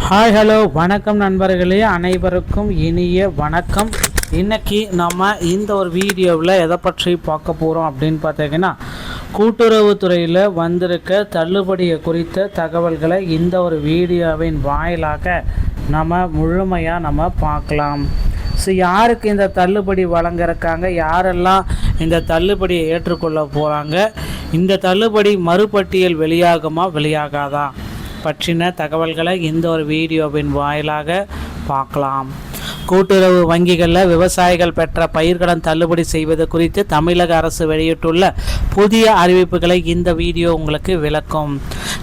Hi hello வணக்கம் நண்பர்களே, அனைவருக்கும் இனிய வணக்கம். இன்றைக்கி நம்ம இந்த ஒரு வீடியோவில் எதை பற்றி பார்க்க போகிறோம் அப்படின்னு பார்த்தீங்கன்னா, கூட்டுறவுத்துறையில் வந்திருக்க தள்ளுபடியை குறித்த தகவல்களை இந்த ஒரு வீடியோவின் வாயிலாக நம்ம முழுமையாக பார்க்கலாம். ஸோ யாருக்கு இந்த தள்ளுபடி வழங்கிருக்காங்க, யாரெல்லாம் இந்த தள்ளுபடியை ஏற்றுக்கொள்ள போகிறாங்க, இந்த தள்ளுபடி மறுபட்டியல் வெளியாகாதா பற்றின தகவல்களை இந்த ஒரு வீடியோவின் வாயிலாக பார்க்கலாம். கூட்டுறவு வங்கிகளில் விவசாயிகள் பெற்ற பயிர்கடன் தள்ளுபடி செய்வது குறித்து தமிழக அரசு வெளியிட்டுள்ள புதிய அறிவிப்புகளை இந்த வீடியோ உங்களுக்கு விளக்கும்.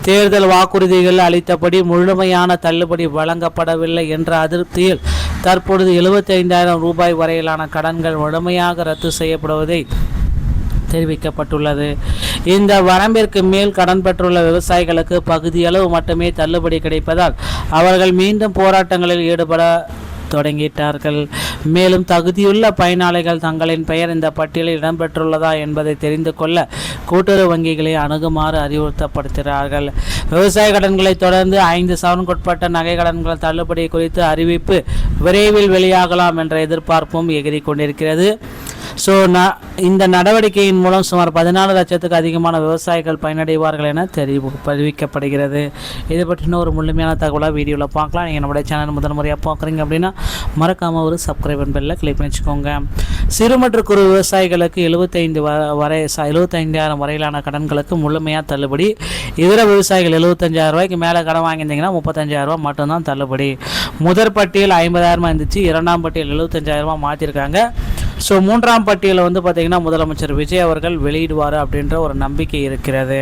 தேர்தல் வாக்குறுதிகள் அளித்தபடி முழுமையான தள்ளுபடி வழங்கப்படவில்லை என்ற அதிருப்தியில் தற்பொழுது 75,000 ரூபாய் வரையிலான கடன்கள் முழுமையாக ரத்து செய்யப்படுவதை தெரிவிக்கப்பட்டுள்ளது. இந்த வரம்பிற்கு மேல் கடன் பெற்றுள்ள விவசாயிகளுக்கு பகுதியளவு மட்டுமே தள்ளுபடி கிடைப்பதால் அவர்கள் மீண்டும் போராட்டங்களில் ஈடுபட தொடங்கிட்டார்கள். மேலும் தகுதியுள்ள பயனாளிகள் தங்களின் பெயர் இந்த பட்டியலில் இடம்பெற்றுள்ளதா என்பதை தெரிந்து கொள்ள கூட்டுறவு வங்கிகளை அணுகுமாறு அறிவுறுத்தப்படுகிறார்கள். விவசாய கடன்களை தொடர்ந்து 5 சவரனுக்குட்பட்ட நகை கடன்கள் தள்ளுபடி குறித்து அறிவிப்பு விரைவில் வெளியாகலாம் என்ற எதிர்பார்ப்பும் எகிரி கொண்டிருக்கிறது. ஸோ இந்த நடவடிக்கையின் மூலம் சுமார் 14 லட்சத்துக்கு அதிகமான விவசாயிகள் பயனடைவார்கள் என தெரிவிக்கப்படுகிறது. இதை பற்றின ஒரு முழுமையான தகவலாக வீடியோவில் பார்க்கலாம். நீங்கள் நம்முடைய சேனல் முதல் முறையாக பார்க்குறீங்க அப்படின்னா மறக்காமல் ஒரு சப்ஸ்கிரைப் பெல்ல கிளிக் பண்ணி வச்சுக்கோங்க. சிறு மற்றும் குறு விவசாயிகளுக்கு 75,000 வரையிலான கடன்களுக்கு முழுமையாக தள்ளுபடி. இதர விவசாயிகள் 75,000 ரூபாய்க்கு மேலே கடன் வாங்கியிருந்தீங்கன்னா 35,000 ரூபா மட்டும்தான் தள்ளுபடி. முதற் பட்டியல் 50,000 இருந்துச்சு, இரண்டாம் பட்டியல் 75,000 ரூபா மாற்றிருக்காங்க. ஸோ மூன்றாம் பட்டியலில் பார்த்திங்கன்னா முதலமைச்சர் விஜய் அவர்கள் வெளியிடுவார் அப்படின்ற ஒரு நம்பிக்கை இருக்கிறது.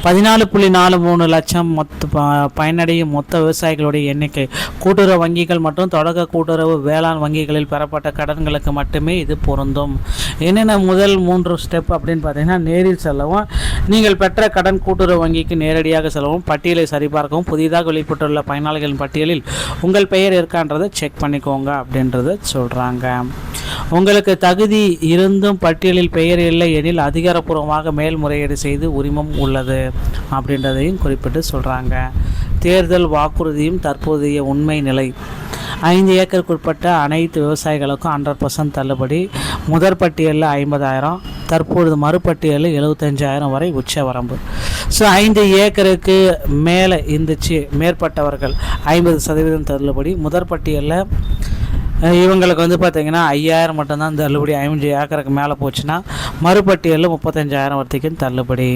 14.43 லட்சம் பயனடையும் மொத்த விவசாயிகளுடைய எண்ணிக்கை. கூட்டுறவு வங்கிகள் மற்றும் தொடக்க கூட்டுறவு வேளாண் வங்கிகளில் பெறப்பட்ட கடன்களுக்கு மட்டுமே இது பொருந்தும். என்னென்ன முதல் 3 ஸ்டெப் அப்படின்னு பார்த்தீங்கன்னா, நேரில் செல்லவும், நீங்கள் பெற்ற கடன் கூட்டுறவு வங்கிக்கு நேரடியாக செல்லவும், பட்டியலை சரிபார்க்கவும், புதிதாக வெளியிட்டுள்ள பயனாளிகளின் பட்டியலில் உங்கள் பெயர் இருக்கான்றதை செக் பண்ணிக்கோங்க அப்படின்றத சொல்கிறாங்க. உங்களுக்கு தகுதி இருந்தும் பட்டியலில் பெயர் இல்லை எனில் அதிகாரப்பூர்வமாக மேல்முறையீடு செய்து உரிமம் உள்ளது அப்படின்றதையும் குறிப்பிட்டு சொல்கிறாங்க. தேர்தல் வாக்குறுதியும் தற்போதைய உண்மை நிலை. 5 ஏக்கருக்குட்பட்ட அனைத்து விவசாயிகளுக்கும் 100% தள்ளுபடி. முதற் பட்டியலில் 50,000, தற்பொழுது மறுபட்டியலில் 75,000 வரை உச்ச வரம்பு. ஸோ 5 ஏக்கருக்கு மேலே இருந்துச்சு மேற்பட்டவர்கள் 50% தள்ளுபடி. முதற் பட்டியலில் இவங்களுக்கு பார்த்திங்கன்னா 5,000 மட்டும்தான் தள்ளுபடி. 5 ஏக்கருக்கு மேலே போச்சுன்னா மறுபட்டியலில் 35,000 வரைக்கும் தள்ளுபடி.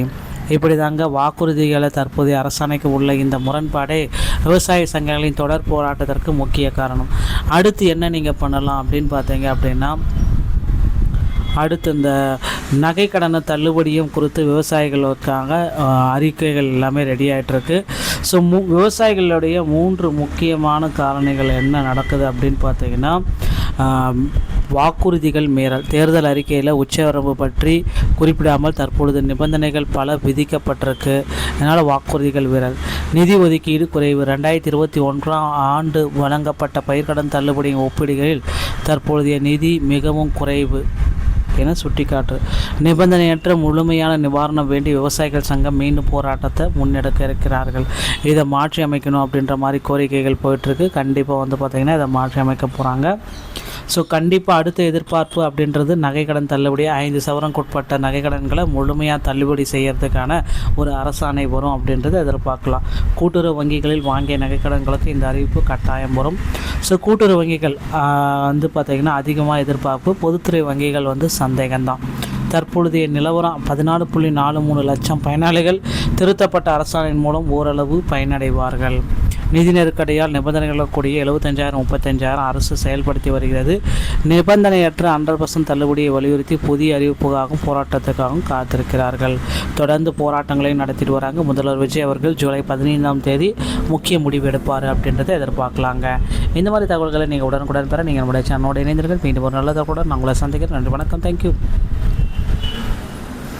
இப்படி தாங்க வாக்குறுதிகளை தற்போதைய அரசாணைக்கு உள்ள இந்த முரண்பாடே விவசாய சங்கங்களின் தொடர் போராட்டத்திற்கு முக்கிய காரணம். அடுத்து என்ன நீங்கள் பண்ணலாம் அப்படின்னு பார்த்தீங்க அப்படின்னா, அடுத்து இந்த நகை கடனை தள்ளுபடியும் குறித்து விவசாயிகளுக்காக அறிக்கைகள் எல்லாமே ரெடி ஆகிட்டுருக்கு. ஸோ விவசாயிகளுடைய 3 முக்கியமான காரணிகள் என்ன நடக்குது அப்படின்னு பார்த்தீங்கன்னா, வாக்குறுதிகள் மீறல். தேர்தல் அறிக்கையில் உச்சவரம்பு பற்றி குறிப்பிடாமல் தற்பொழுது நிபந்தனைகள் பல விதிக்கப்பட்டிருக்கு. அதனால் வாக்குறுதிகள் மீறல். நிதி ஒதுக்கீடு குறைவு. 2021 ஆண்டு வழங்கப்பட்ட பயிர்க்கடன் தள்ளுபடியின் ஒப்பீடுகளில் தற்பொழுதைய நிதி மிகவும் குறைவு என சுட்டிக்காட்டு. நிபந்தனையற்ற முழுமையான நிவாரணம் வேண்டி விவசாயிகள் சங்கம் மீண்டும் போராட்டத்தை முன்னெடுக்க இருக்கிறார்கள். இதை மாற்றி அமைக்கணும் அப்படின்ற மாதிரி கோரிக்கைகள் போயிட்டுருக்கு. கண்டிப்பாக பார்த்திங்கன்னா இதை மாற்றி அமைக்க போகிறாங்க. ஸோ கண்டிப்பாக அடுத்த எதிர்பார்ப்பு அப்படின்றது நகைக்கடன் தள்ளுபடி. 5 சவரனுக்குட்பட்ட நகைக்கடன்களை முழுமையாக தள்ளுபடி செய்கிறதுக்கான ஒரு அரசாணை வரும் அப்படின்றத எதிர்பார்க்கலாம். கூட்டுறவு வங்கிகளில் வாங்கிய நகைக்கடன்களுக்கு இந்த அறிவிப்பு கட்டாயம் வரும். ஸோ கூட்டுறவு வங்கிகள் பார்த்திங்கன்னா அதிகமாக எதிர்பார்ப்பு. பொதுத்துறை வங்கிகள் சந்தேகம்தான். தற்பொழுதைய நிலவரம் 14.43 லட்சம் பயனாளிகள் திருத்தப்பட்ட அரசாணையின் மூலம் ஓரளவு பயனடைவார்கள். நிதி நெருக்கடியால் நிபந்தனைகள் கூடிய 75,000 35,000 அரசு செயல்படுத்தி வருகிறது. நிபந்தனையற்ற 100% தள்ளுபடியை வலியுறுத்தி புதிய அறிவிப்புக்காகவும் போராட்டத்துக்காகவும் காத்திருக்கிறார்கள். தொடர்ந்து போராட்டங்களை நடத்திட்டு வராங்க. முதல்வர் விஜய் அவர்கள் ஜூலை 15ஆம் தேதி முக்கிய முடிவு எடுப்பார் அப்படின்றத எதிர்பார்க்கலாங்க. இந்த மாதிரி தகவல்களை நீங்கள் உடனுக்குடன் பெற நீங்கள் நம்முடைய சேனலோடு இணைந்தீர்கள். மீண்டும் ஒரு நல்ல தகவலுடன் நான் உங்களை சந்திக்கிறேன். நன்றி, வணக்கம், தேங்க்யூ.